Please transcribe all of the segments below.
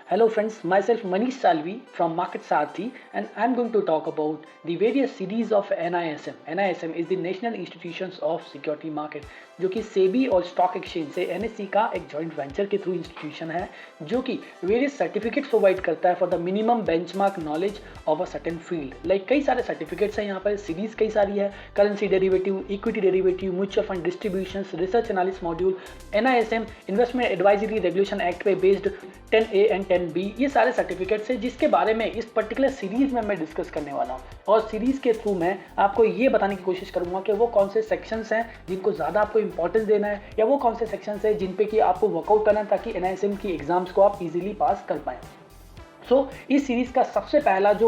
Hello friends, myself Manish Salvi from Market Sarthi and I'm going to talk about the various series of NISM. NISM is the National Institutions of Security Market जो कि सेबी और stock exchange से NSE का एक joint venture के through institution है जो कि वेरियस सर्टिफिकेट्स प्रोवाइड करता है for the minimum benchmark knowledge of a certain field. Like कई सारे सर्टिफिकेट्स हैं यहाँ पर, सीरीज कई सारी है, currency derivative, equity derivative, mutual fund distribution, research analysis module, NISM investment advisory regulation act पे बेस्ड 10A एंड 10B, ये सारे सर्टिफिकेट्स हैं जिसके बारे में इस पर्टिकुलर सीरीज में मैं डिस्कस करने वाला हूँ। और सीरीज के थ्रू मैं आपको ये बताने की कोशिश करूंगा कि वो कौन से सेक्शंस हैं जिनको ज़्यादा आपको इंपॉर्टेंस देना है या वो कौन से सेक्शंस हैं जिन पे कि आपको वर्कआउट करना है ताकि NISM की एग्जाम्स को आप इजीली पास कर पाएँ। इस सीरीज का सबसे पहला जो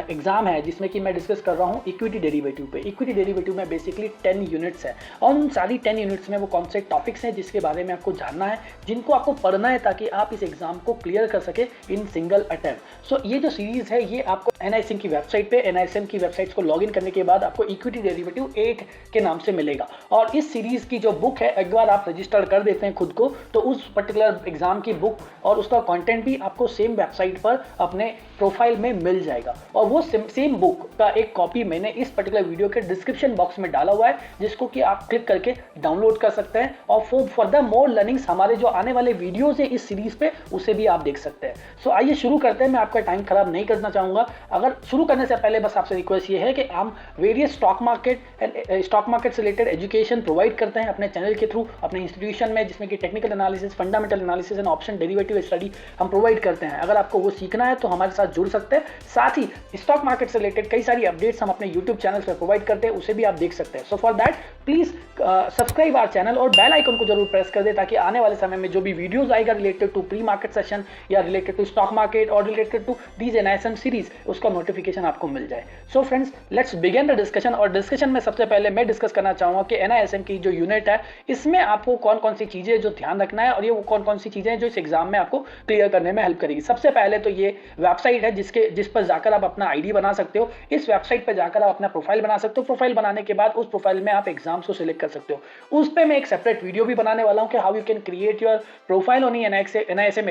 एग्जाम है जिसमें कि मैं डिस्कस कर रहा हूँ इक्विटी डेरिवेटिव पे। इक्विटी डेरिवेटिव में बेसिकली 10 यूनिट्स है और उन सारी 10 यूनिट्स में वो कौन से टॉपिक्स हैं जिसके बारे में आपको जानना है, जिनको आपको पढ़ना है ताकि आप इस एग्जाम को क्लियर कर सके इन सिंगल अटेम्प्ट। ये जो सीरीज है ये आपको NISM की वेबसाइट पे, NISM की वेबसाइट को लॉग इन करने के बाद आपको इक्विटी डेरिवेटिव 8 के नाम से मिलेगा। और इस सीरीज की जो बुक है, एक बार आप रजिस्टर कर देते हैं खुद को तो उस पर्टिकुलर एग्जाम की बुक और उसका कंटेंट भी आपको सेम वेबसाइट पर अपने प्रोफाइल में मिल जाएगा। और वो सेम बुक का एक कॉपी मैंने इस पर्टिकुलर वीडियो के डिस्क्रिप्शन बॉक्स में डाला हुआ है जिसको कि आप क्लिक करके डाउनलोड कर सकते हैं और फॉर द मोर लर्निंग्स हमारे जो आने वाले वीडियोस है इस सीरीज पे उसे भी आप देख सकते हैं। आइए शुरू करते हैं। मैं आपका टाइम खराब नहीं करना चाहूंगा। अगर शुरू करने से पहले बस आपसे रिक्वेस्ट ये है कि हम वेरियस स्टॉक मार्केट से रिलेटेड एजुकेशन प्रोवाइड करते हैं अपने चैनल के थ्रू, अपने इंस्टीट्यूशन में, जिसमें कि technical analysis, fundamental analysis and option derivative study हम प्रोवाइड करते हैं। अगर आपको वो सीखना है तो हमारे साथ जुड़ सकते हैं। साथ ही स्टॉक मार्केट से रिलेटेड कई सारी अपडेट्स हम अपने यूट्यूब चैनल पर प्रोवाइड करते हैं, उसे भी आप देख सकते हैं। For that please subscribe our channel और बेल आइकन को जरूर प्रेस कर दे ताकि आने वाले समय में जो भी वीडियोस आएगा related to pre market session या रिलेटेड टू स्टॉक मार्केट और related to these NISM series, उसका नोटिफिकेशन आपको मिल जाए। Friends, let's begin the discussion. और डिस्कशन में सबसे पहले मैं डिस्कस करना चाहूंगा कि NISM की जो यूनिट है इसमें आपको कौन कौन सी चीजें जो ध्यान रखना है और ये वो कौन कौन सी चीजें जो इस एग्जाम में आपको क्लियर करने में हेल्प करेगी। सबसे पहले तो ये वेबसाइट है जिस पर जाकर आप अपना आईडी बना सकते हो। इस वेबसाइट पर जाकर आप अपना प्रोफाइल बना सकते हो। प्रोफाइल बनाने के बाद उस प्रोफाइल में आप एग्जाम्स को सिलेक्ट कर सकते हो। उस पे मैं एक सेपरेट वीडियो भी बनाने वाला हूं कि how you can create your profile on NISM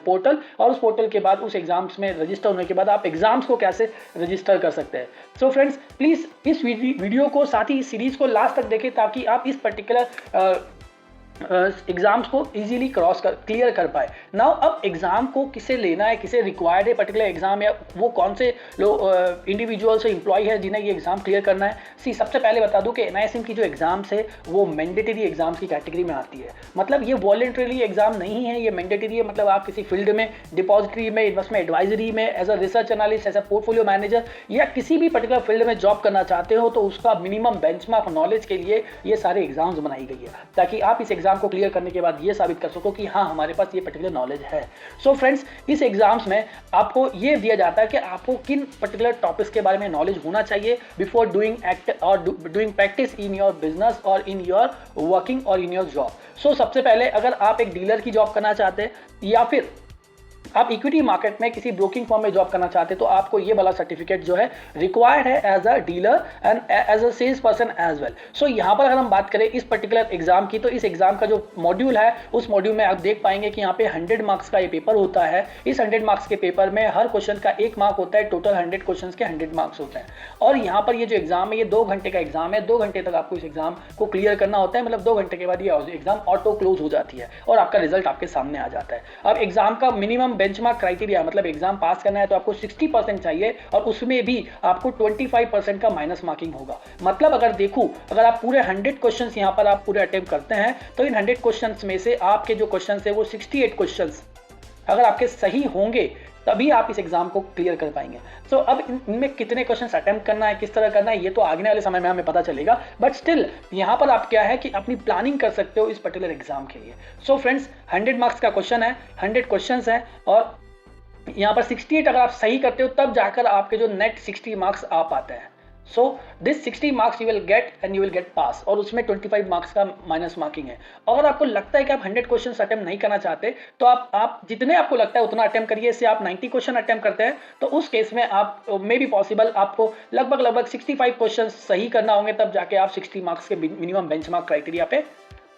portal, और उस पोर्टल के बाद उस एग्जाम्स में रजिस्टर होने के बाद आप एग्जाम्स को कैसे रजिस्टर कर सकते हैं। फ्रेंड्स, प्लीज इस वीडियो को साथ ही इस सीरीज को लास्ट तक देखें ताकि आप इस पर्टिकुलर एग्जाम्स को इजीली क्लियर कर पाए। नाउ अब एग्जाम को किसे लेना है, किसे रिक्वायर्ड है पर्टिकुलर एग्जाम, या वो कौन से इंडिविजुअल्स या एम्प्लॉय है जिन्हें ये एग्जाम क्लियर करना है। सबसे पहले बता दूं कि NISM की जो एग्जाम्स है वो मैंडेटरी एग्जाम्स की कैटेगरी में आती है। मतलब ये वॉलंटरीली एग्जाम नहीं है, ये मैंडेटरी है। मतलब आप किसी फील्ड में, डिपॉजिटरी में, इन्वेस्टमेंट एडवाइजरी में, as a research analyst, as a portfolio manager या किसी भी पर्टिकुलर फील्ड में जॉब करना चाहते हो तो उसका मिनिमम बेंचमार्क नॉलेज के लिए ये सारे एग्जाम्स बनाई गई है ताकि आप इस एग्जाम को क्लियर करने के बाद ये साबित कर सको कि हाँ, हमारे पास ये पर्टिकुलर नॉलेज है। फ्रेंड्स, इस एग्जाम्स में आपको ये दिया जाता है कि आपको किन पर्टिकुलर टॉपिक्स के बारे में नॉलेज होना चाहिए बिफोर डूइंग एक्ट और doing practice in your business और इन योर वर्किंग और इन योर जॉब। सबसे पहले अगर आप एक डीलर की जॉब करना चाहते हैं या फिर आप इक्विटी मार्केट में किसी ब्रोकिंग फर्म में जॉब करना चाहते हैं तो आपको ये वाला सर्टिफिकेट जो है रिक्वायर्ड है as a dealer and as a sales person as well. यहाँ पर अगर हम बात करें इस पर्टिकुलर एग्जाम की तो इस एग्जाम का जो मॉड्यूल है उस मॉड्यूल में आप देख पाएंगे कि यहाँ पे 100 मार्क्स का ये पेपर होता है। इस 100 मार्क्स के पेपर में हर क्वेश्चन का 1 मार्क होता है। टोटल 100 क्वेश्चन के 100 मार्क्स होते हैं। और यहाँ पर ये जो एग्जाम है ये 2 घंटे का एग्जाम है। 2 घंटे तक आपको इस एग्जाम को क्लियर करना होता है। मतलब 2 घंटे के बाद ये एग्जाम ऑटो क्लोज हो जाती है और आपका रिजल्ट आपके सामने आ जाता है। अब एग्जाम का मिनिमम बेंचमार्क क्राइटेरिया, मतलब एग्जाम पास करना है तो आपको 60% चाहिए और उसमें भी आपको 25% का माइनस मार्किंग होगा। मतलब अगर आप पूरे 100 क्वेश्चंस यहां पर आप पूरे अटेम्प्ट करते हैं तो इन 100 क्वेश्चंस में से आपके जो क्वेश्चंस है वो 68 क्वेश्चंस अगर आपके सही होंगे तभी आप इस एग्जाम को क्लियर कर पाएंगे। अब इनमें कितने क्वेश्चंस अटेम्प्ट करना है, किस तरह करना है, ये तो आगे वाले समय में हमें पता चलेगा। बट स्टिल यहाँ पर आप क्या है कि अपनी प्लानिंग कर सकते हो इस पर्टिकुलर एग्जाम के लिए। फ्रेंड्स, 100 मार्क्स का क्वेश्चन है, 100 क्वेश्चंस है और यहाँ पर 68 अगर आप सही करते हो तब जाकर आपके जो नेट 60 मार्क्स आ पाते हैं। This 60 marks you will get and you will get pass, और उसमें 25 मार्क्स का माइनस मार्किंग है। अगर आपको लगता है कि आप 100 क्वेश्चन अटेम्प्ट नहीं करना चाहते तो आप जितने आपको लगता है उतना अटेम्प्ट करिए। इससे आप 90 क्वेश्चन अटेम्प्ट करते हैं तो उस केस में आप मे बी पॉसिबल आपको लगभग 65 क्वेश्चन सही करना होंगे तब जाके आप 60 मार्क्स के मिनिमम बेंचमार्क क्राइटेरिया पे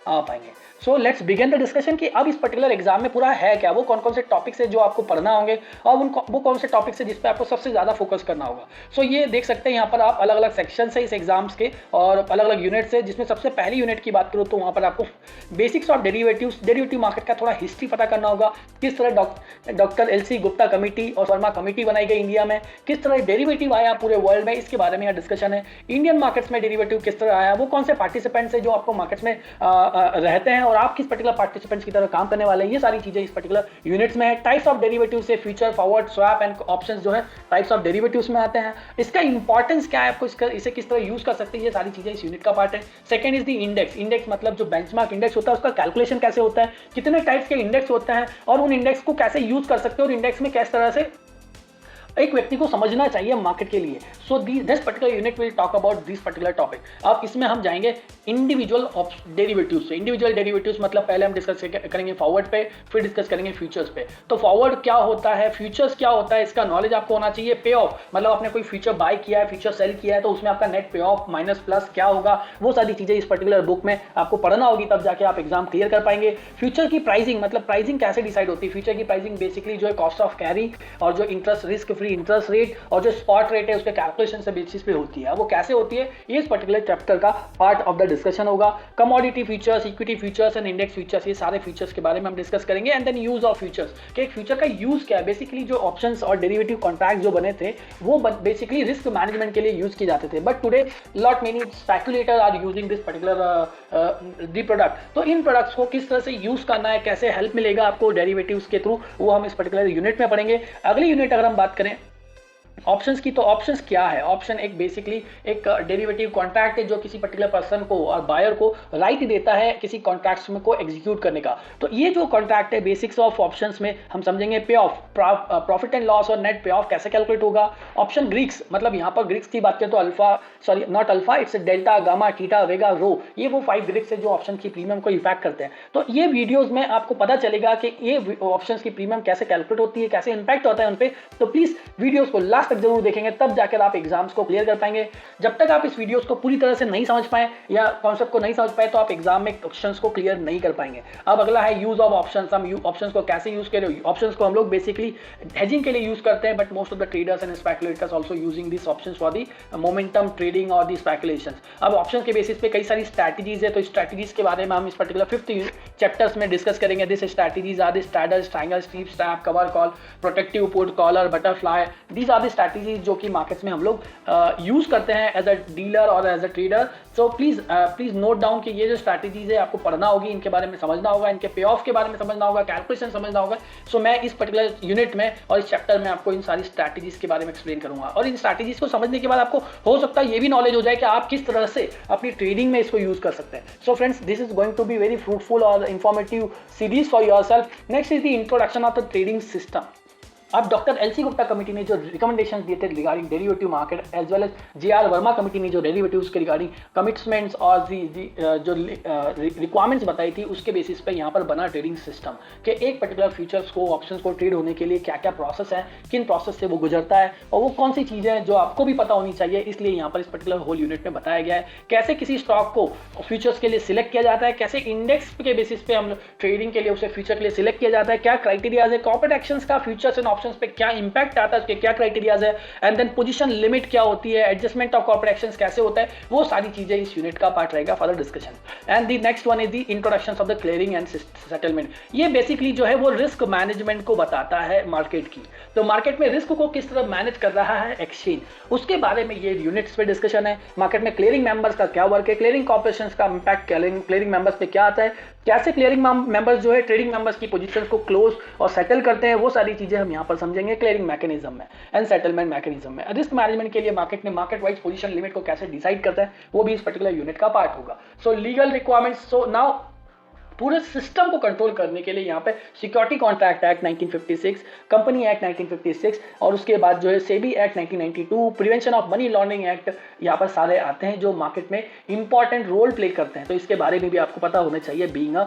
आ पाएंगे। So let's begin the discussion कि अब इस पर्टिकुलर एग्जाम में पूरा है क्या, वो कौन कौन से टॉपिक्स है जो आपको पढ़ना होंगे और वो कौन से टॉपिक्स है जिस पे आपको सबसे ज़्यादा फोकस करना होगा। सो ये देख सकते हैं यहाँ पर आप अलग अलग सेक्शन है इस एग्जाम्स के और अलग अलग यूनिट्स है, जिसमें सबसे पहली यूनिट की बात करूँ तो वहाँ पर आपको बेसिक्स ऑफ डेरिवेटिव मार्केट का थोड़ा हिस्ट्री पता करना होगा। किस तरह doctor L C Gupta committee और वर्मा कमेटी बनाई गई इंडिया में, किस तरह डेरिवेटिव आया पूरे वर्ल्ड में, इसके बारे में यहाँ डिस्कशन है। इंडियन मार्केट्स में डेरिवेटिव किस तरह आया, वो कौन से पार्टिसिपेंट्स है जो आपको मार्केट्स में रहते हैं और आप किस पर्टिकुलर पार्टिसिपेंट्स की तरह काम करने वाले हैं, ये सारी चीजें इस पर्टिकुलर यूनिट्स में है। टाइप्स ऑफ डेरिवेटिव से future, forward, swap and options जो है टाइप्स ऑफ डेरिवेटिव्स में आते हैं। इसका इंपॉर्टेंस क्या है, आपको इसे किस तरह यूज कर सकते हैं, ये सारी चीजें इस यूनिट का पार्ट है। Second is the index. Index मतलब जो बेंचमार्क इंडेक्स होता है उसका कैलकुलेशन कैसे होता है, कितने टाइप्स के इंडेक्स होते हैं और उन इंडेक्स को कैसे यूज कर सकते हैं और इंडेक्स में किस तरह से एक व्यक्ति को समझना चाहिए मार्केट के लिए। So this particular unit will talk about this particular topic. अब इसमें हम जाएंगे इंडिविजुअल डेरिवेटिव्स से। इंडिविजुअल डेरिवेटिव्स मतलब पहले हम डिस्कस करेंगे फॉरवर्ड पे, फिर डिस्कस करेंगे फ्यूचर्स पे। तो फॉरवर्ड क्या होता है, फ्यूचर्स क्या होता है, इसका नॉलेज आपको होना चाहिए। पे ऑफ मतलब आपने कोई फ्यूचर बाय किया है, फ्यूचर सेल किया है, तो उसमें आपका net pay of minus plus क्या होगा, वो सारी चीजें इस पर्टिकुलर बुक में आपको पढ़ना होगी, तब जाके आप एग्जाम क्लियर कर पाएंगे। फ्यूचर की प्राइसिंग मतलब प्राइसिंग कैसे डिसाइड होती है। फ्यूचर की प्राइसिंग बेसिकली जो है कॉस्ट ऑफ कैरी और जो interest risk free interest rate और जो स्पॉट रेट है उसके कैलकुलेशन से बेसिस पे होती है। वो कैसे होती है ये इस पर्टिकुलर चैप्टर का पार्ट ऑफ द डिस्कशन होगा। Commodity futures, equity futures and index futures, ये सारे फ्यूचर्स के बारे में हम डिस्कस करेंगे। And then use of futures कि एक फ्यूचर का यूज क्या है। बेसिकली जो ऑप्शंस और डेरिवेटिव कॉन्ट्रैक्ट जो बने थे वो बेसिकली रिस्क मैनेजमेंट के लिए यूज किए जाते थे, but today lot many speculator are using this particular the product. तो इन प्रोडक्ट्स को किस तरह से यूज करना है, कैसे हेल्प मिलेगा आपको डेरिवेटिव्स के थ्रू, वो हम इस पर्टिकुलर यूनिट में पढ़ेंगे। अगली यूनिट अगर हम बात करें ऑप्शंस की, तो ऑप्शंस क्या है। ऑप्शन एक बेसिकली एक डेरिवेटिव कॉन्ट्रैक्ट है जो किसी पर्टिकुलर पर्सन को और बायर को राइट देता है किसी कॉन्ट्रैक्ट्स में को एग्जीक्यूट करने का। तो ये जो कॉन्ट्रैक्ट है बेसिक्स ऑफ ऑप्शंस में हम समझेंगे pay off, profit and loss और नेट पे ऑफ कैसे कैलकुलेट होगा। ऑप्शन ग्रीक्स मतलब यहाँ पर ग्रीक्स की बात करें तो alpha, sorry not alpha, it's delta, gamma, theta, vega, rho, ये वो 5 ग्रीक्स है जो ऑप्शन की प्रीमियम को इफेक्ट करते हैं। तो ये वीडियोज में आपको पता चलेगा कि ये ऑप्शन की प्रीमियम कैसे कैलकुलेट होती है, कैसे इंपैक्ट होता है उन पर। तो प्लीज वीडियोज को लास्ट तक जरूर देखेंगे, तब जाकर आप एग्जाम्स को क्लियर कर पाएंगे। जब तक आप इस वीडियोस को पूरी तरह से नहीं समझ पाए या कॉन्सेप्ट को नहीं समझ पाए तो आप एग्जाम में क्वेश्चंस को क्लियर नहीं कर पाएंगे। अब अगला है यूज ऑफ ऑप्शंस। हम ऑप्शंस को कैसे यूज करें। ऑप्शंस को हम लोग बेसिकली हेजिंग के लिए यूज करते हैं, but most of the traders and speculators also using this options for the momentum trading और द स्पेकुलेशंस। अब ऑप्शंस के बेसिस पे कई सारी स्ट्रैटेजीज है, तो स्ट्रैटेजीज के बारे में हम इस पर्टिकुलर 5th चैप्टर्स में डिस्कस करेंगे। This strategies are the straddles, triangle, strip, strap, cover call, protective put, collar, butterfly. These are the strategies जो कि मार्केट्स में हम लोग यूज करते हैं एज अ डीलर और as a trader. So please note down कि ये जो स्ट्रैटेजीज है आपको पढ़ना होगी, इनके बारे में समझना होगा, इनके पे ऑफ के बारे में समझना होगा, कैलकुलेशन समझना होगा। सो मैं इस पर्टिकुलर यूनिट में और इस चैप्टर में आपको इन सारी स्ट्रैटेजीज के बारे में एक्सप्लेन करूंगा और इन स्ट्रैटेजीज को समझने के बाद आपको हो सकता है ये भी नॉलेज हो जाए कि आप किस तरह से अपनी ट्रेडिंग में इसको यूज कर सकते हैं। So friends, this is going to be very fruitful और informative series for yourself. Next is the introduction of the trading system. अब डॉक्टर एलसी गुप्ता कमेटी ने जो रिकमेंडेशंस दिए थे regarding derivative market as well as J R Verma committee ने जो derivatives के regarding commitments और जो रिक्वायरमेंट्स बताई थी उसके बेसिस पे यहाँ पर बना ट्रेडिंग सिस्टम कि एक पर्टिकुलर फ्यूचर्स को ऑप्शंस को ट्रेड होने के लिए क्या क्या प्रोसेस है, किन प्रोसेस से वो गुजरता है और वो कौन सी चीज़ें हैं जो आपको भी पता होनी चाहिए। इसलिए यहाँ पर इस पर्टिकुलर होल यूनिट में बताया गया है कैसे किसी स्टॉक को फ्यूचर्स के लिए सिलेक्ट किया जाता है, कैसे इंडेक्स के बेसिस पे हम ट्रेडिंग के लिए उसे फ्यूचर के लिए सिलेक्ट किया जाता है, क्या क्राइटेरियाज है, कॉर्पोरेट एक्शंस का फ्यूचर्स एंड ऑप्शंस पे क्या इंपैक्ट आता है, उसके क्या क्राइटेरियाज है, एंड देन पोजीशन लिमिट क्या होती है, एडजस्टमेंट ऑफ कॉर्पोरेट एक्शंस कैसे होता है, वो सारी चीजें इस यूनिट का पार्ट रहेगा for the discussion. And the next one is the introduction of the clearing and settlement. ये बेसिकली जो है वो रिस्क मैनेजमेंट को बताता है मार्केट की। तो मार्केट में रिस्क को किस तरह मैनेज कर रहा है एक्सचेंज, उसके बारे में ये यूनिट्स पे डिस्कशन है। मार्केट में क्लियरिंग मेंबर्स का क्या वर्क है, क्लियरिंग कॉर्पोरेशंस का इंपैक्ट क्लियरिंग मेंबर्स पे क्या आता है, कैसे क्लियरिंग मेंबर्स जो है ट्रेडिंग मेंबर्स की पोजीशंस को क्लोज और सेटल करते हैं, वो सारी चीजें हम यहाँ पर समझेंगे क्लियरिंग मैकेनिज्म में एंड सेटलमेंट मैकेनिज्म में। रिस्क मैनेजमेंट के लिए मार्केट में मार्केट वाइज पोजीशन लिमिट को कैसे डिसाइड करता है वो भी इस पर्टिकुलर यूनिट का पार्ट होगा। सो लीगल रिक्वायरमेंट्स, सो नाउ पूरे सिस्टम को कंट्रोल करने के लिए यहाँ पे security contract act 1956, company act 1956 और उसके बाद जो है SEBI act 1992, prevention of money laundering act यहाँ पर सारे आते हैं जो मार्केट में इंपॉर्टेंट रोल प्ले करते हैं। तो इसके बारे में भी आपको पता होना चाहिए being a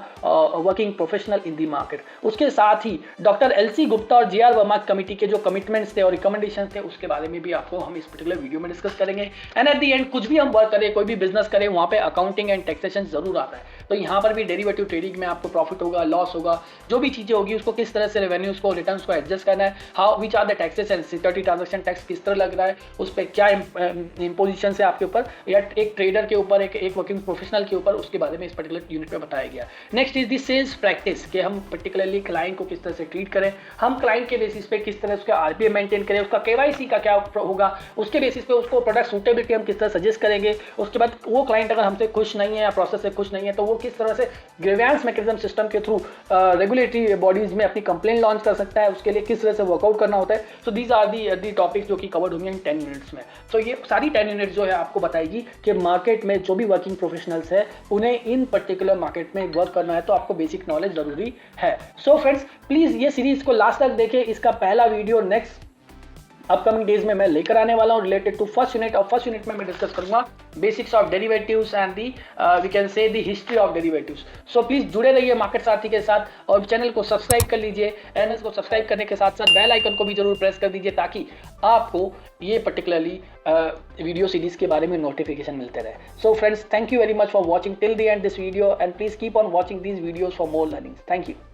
working professional in the market. उसके साथ ही डॉक्टर एलसी गुप्ता और जेआर वर्मा कमेटी के जो कमिटमेंट्स थे और रिकमेंडेशन थे उसके बारे में भी आपको हम इस पर्टिकुलर वीडियो में डिस्कस करेंगे। एंड एट द एंड कुछ भी हम वर्क करें, कोई भी बिजनेस करें, वहाँ पे अकाउंटिंग एंड टैक्सेशन जरूर आता है। तो यहाँ पर भी डेरिवेटिव ट्रेडिंग में आपको प्रॉफिट होगा, लॉस होगा, जो भी चीजें होगी उसको किस तरह से रेवेन्यूज को, रिटर्न्स को एडजस्ट करना है, how which are the taxes and security transaction tax किस तरह लग रहा है, उस पर क्या इंपोजिशन है आपके ऊपर या एक ट्रेडर के ऊपर, एक वर्किंग प्रोफेशनल के ऊपर, उसके बारे में इस पर्टिकुलर यूनिट में बताया गया। Next is the sales practice कि हम पर्टिकुलरली क्लाइंट को किस तरह से ट्रीट करें, हम क्लाइंट के बेसिस पे किस तरह उसका आरपीए मेंटेन करें, उसका केवाईसी का क्या होगा, उसके बेसिस पे उसको प्रोडक्ट सूटेबिलिटी हम किस तरह सजेस्ट करेंगे। उसके बाद वो क्लाइंट अगर हमसे खुश नहीं है या प्रोसेस से खुश नहीं है तो वो किस तरह से ग्रीवेंस मैकेनिज्म सिस्टम के थ्रू रेगुलेटरी बॉडीज में अपनी कंप्लेन लॉन्च कर सकता है, उसके लिए किस तरह से वर्कआउट करना होता है। So these are the topics जो कि कवर्ड होंगे इन 10 मिनट्स में। तो ये सारी 10 मिनट्स जो है आपको बताएगी कि मार्केट में जो भी वर्किंग प्रोफेशनल्स है उन्हें इन पर्टिकुलर मार्केट में वर्क करना है तो आपको बेसिक नॉलेज जरूरी है। सो फ्रेंड्स प्लीज ये सीरीज को लास्ट तक देखें। इसका पहला वीडियो नेक्स्ट अपकमिंग डेज में मैं लेकर आने वाला हूं रिलेटेड टू फर्स्ट यूनिट। और फर्स्ट यूनिट में मैं डिस्कस करूंगा basics of derivatives and the we can say the history of derivatives. So please जुड़े रहिए मार्केट साथी के साथ और चैनल को सब्सक्राइब कर लीजिए। एनएस को सब्सक्राइब करने के साथ साथ बेल आइकन को भी जरूर प्रेस कर दीजिए ताकि आपको ये पर्टिकुलरली वीडियो सीरीज के बारे में नोटिफिकेशन मिलते रहे। So friends, thank you very much for watching till the end this video and please keep on watching these videos for more learning. Thank you.